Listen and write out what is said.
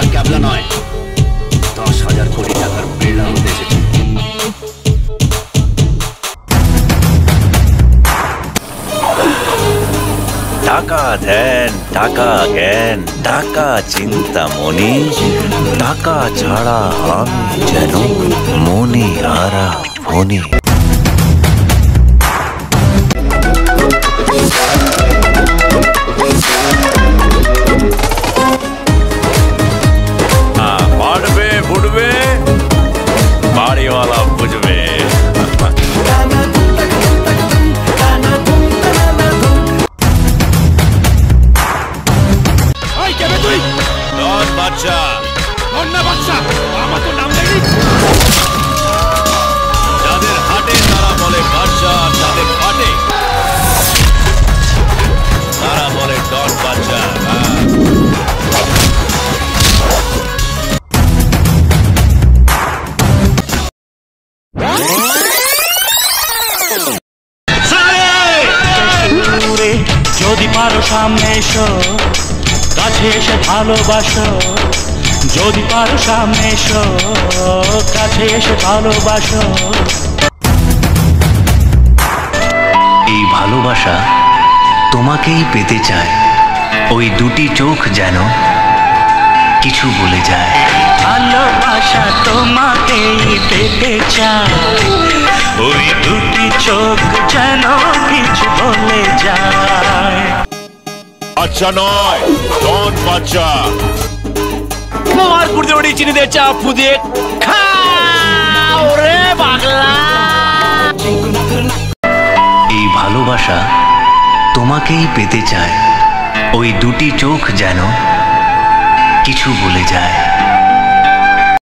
টাকার ক্যাবলা নয়, 10,000 কোটি টাকার বিল্ডার হতে এসেছে। টাকা ধ্যান, টাকা জ্ঞান, টাকা চিন্তামণি, টাকা ছাড়া আমি যেন মনে হারা ফণি। বাড়বে বুড়বে, বাড়িওয়ালা বুঝবে। বাচ্চা বাচ্চা আমার তো নাম দেখি, যাদের হাটে তারা বলে বাচ্চা, যাদের হাটে তারা বলে ডন বাচ্চা। যদি পারো সামনে এসো, কাছে এসে ভালোবাসো। যদি পারো সামনে এসো, কাছে এসে ভালোবাসো। এই ভালোবাসা তোমাকেই পেতে চায়, ওই দুটি চোখ যেন কিছু বলে যায়। ভালোবাসা তোমাকেই পেতে চায়, ওই দুটি চোখ যেন কিছু বলে যায়। বাচ্চা নয়, ডন বাচ্চা। আমার পুরতে ওটি চিনি দিয়ে চা ফুদিয়ে খাও রে পাগলা। এই ভালোবাসা তোমাকেই পেতে চায়, ওই দুটি চোখ যেন কিছু বলে যায়।